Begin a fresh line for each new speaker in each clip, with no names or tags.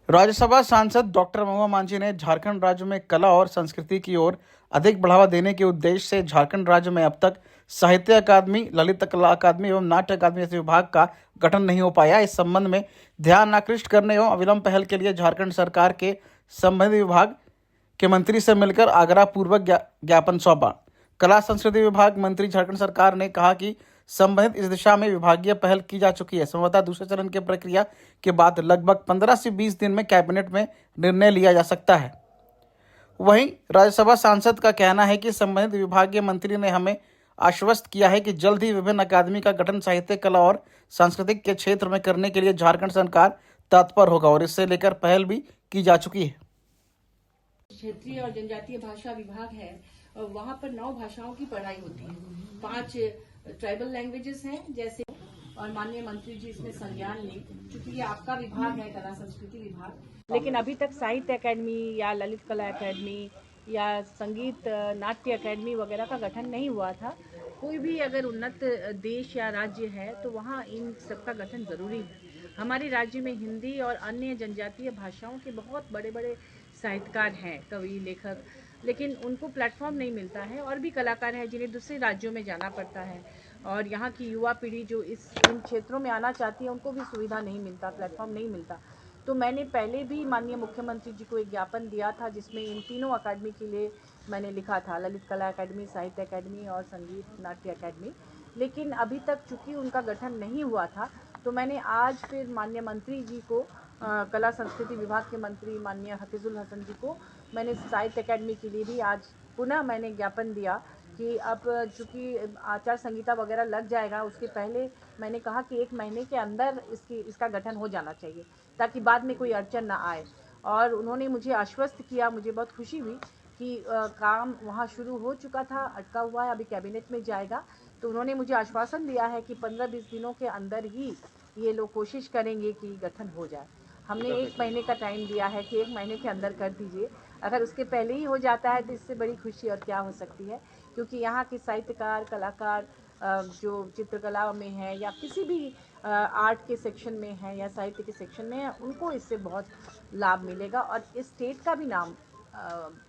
राज्यसभा सांसद डॉक्टर महबूबा मांझी ने झारखंड राज्य में कला और संस्कृति की ओर अधिक बढ़ावा देने के उद्देश्य से झारखंड राज्य में अब तक साहित्य अकादमी, ललित कला अकादमी एवं नाट्य अकादमी जैसे विभाग का गठन नहीं हो पाया। इस संबंध में ध्यान आकृष्ट करने एवं अविलंब पहल के लिए झारखंड सरकार के संबंधित विभाग के मंत्री से मिलकर आग्रह पूर्वक ज्ञापन सौंपा। कला संस्कृति विभाग मंत्री झारखंड सरकार ने कहा कि संबंधित इस दिशा में विभागीय पहल की जा चुकी है। संभवतः दूसरे चरण की प्रक्रिया के बाद लगभग 15 से 20 दिन में कैबिनेट में निर्णय लिया जा सकता है। वहीं राज्यसभा सांसद का कहना है कि संबंधित विभागीय मंत्री ने हमें आश्वस्त किया है कि जल्द ही विभिन्न अकादमी का गठन साहित्य, कला और सांस्कृतिक के क्षेत्र में करने के लिए झारखंड सरकार तत्पर होगा और इससे लेकर पहल भी की जा चुकी है।
क्षेत्रीय और जनजातीय भाषा विभाग है, वहाँ पर 9 भाषाओं की पढ़ाई होती है। 5 ट्राइबल लैंग्वेजेस हैं जैसे, और माननीय मंत्री जी इसमें संज्ञान लें, क्योंकि ये आपका विभाग है, कला संस्कृति विभाग, लेकिन अभी तक साहित्य अकादमी या ललित कला अकादमी या संगीत नाट्य अकादमी वगैरह का गठन नहीं हुआ था। कोई भी अगर उन्नत देश या राज्य है तो वहाँ इन सबका गठन जरूरी है। हमारे राज्य में हिंदी और अन्य जनजातीय भाषाओं के बहुत बड़े बड़े साहित्यकार हैं, कवि, लेखक, लेकिन उनको प्लेटफॉर्म नहीं मिलता है। और भी कलाकार हैं जिन्हें दूसरे राज्यों में जाना पड़ता है, और यहाँ की युवा पीढ़ी जो इन क्षेत्रों में आना चाहती है उनको भी सुविधा नहीं मिलता, प्लेटफॉर्म नहीं मिलता। तो मैंने पहले भी माननीय मुख्यमंत्री जी को एक ज्ञापन दिया था जिसमें इन तीनों अकादमी के लिए मैंने लिखा था, ललित कला अकादमी, साहित्य अकादमी और संगीत नाट्य अकादमी। लेकिन अभी तक चूँकि उनका गठन नहीं हुआ था तो मैंने आज फिर माननीय मंत्री जी को, कला संस्कृति विभाग के मंत्री माननीय हफीजुल हसन जी को, मैंने साहित्य अकादमी के लिए भी आज पुनः मैंने ज्ञापन दिया कि अब चूँकि आचार संहिता वगैरह लग जाएगा, उसके पहले मैंने कहा कि 1 महीने के अंदर इसका गठन हो जाना चाहिए ताकि बाद में कोई अड़चन ना आए। और उन्होंने मुझे आश्वस्त किया, मुझे बहुत खुशी हुई कि काम वहाँ शुरू हो चुका था, अटका हुआ है, अभी कैबिनेट में जाएगा। तो उन्होंने मुझे आश्वासन दिया है कि 15-20 दिनों के अंदर ही ये लोग कोशिश करेंगे कि गठन हो जाए। हमने 1 महीने का टाइम दिया है कि 1 महीने के अंदर कर दीजिए। अगर उसके पहले ही हो जाता है तो इससे बड़ी खुशी और क्या हो सकती है, क्योंकि यहाँ के साहित्यकार, कलाकार जो चित्रकला में है या किसी भी आर्ट के सेक्शन में है या साहित्य के सेक्शन में है, उनको इससे बहुत लाभ मिलेगा और इस स्टेट का भी नाम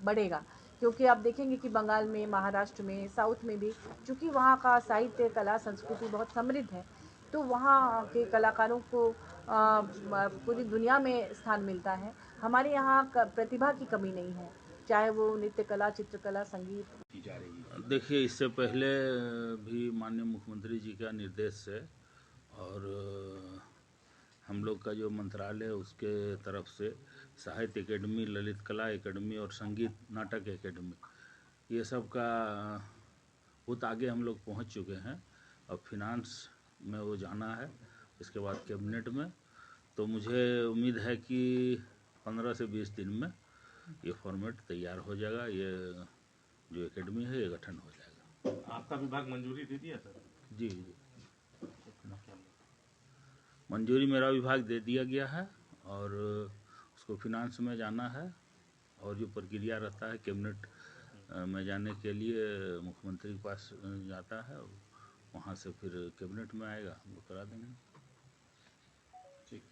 बढ़ेगा। क्योंकि आप देखेंगे कि बंगाल में, महाराष्ट्र में, साउथ में भी चूँकि वहाँ का साहित्य, कला, संस्कृति बहुत समृद्ध है, तो वहाँ के कलाकारों को पूरी दुनिया में स्थान मिलता है। हमारे यहाँ प्रतिभा की कमी नहीं है, चाहे वो नृत्य कला, चित्रकला, संगीत।
देखिए, इससे पहले भी माननीय मुख्यमंत्री जी का निर्देश है और हम लोग का जो मंत्रालय है उसके तरफ से साहित्य एकेडमी, ललित कला एकेडमी और संगीत नाटक एकेडमी, ये सब का बहुत आगे हम लोग पहुंच चुके हैं। अब फिनांस में वो जाना है, इसके बाद कैबिनेट में। तो मुझे उम्मीद है कि 15 से 20 दिन में ये फॉर्मेट तैयार हो जाएगा, ये जो एकेडमी है ये गठन हो जाएगा।
आपका विभाग मंजूरी दे दिया सर?
जी, मंजूरी मेरा विभाग दे दिया गया है और उसको फिनांस में जाना है और जो प्रक्रिया रहता है कैबिनेट में जाने के लिए मुख्यमंत्री के पास जाता है और वहाँ से फिर कैबिनेट में आएगा, हम लोग करा देंगे।
ठीक।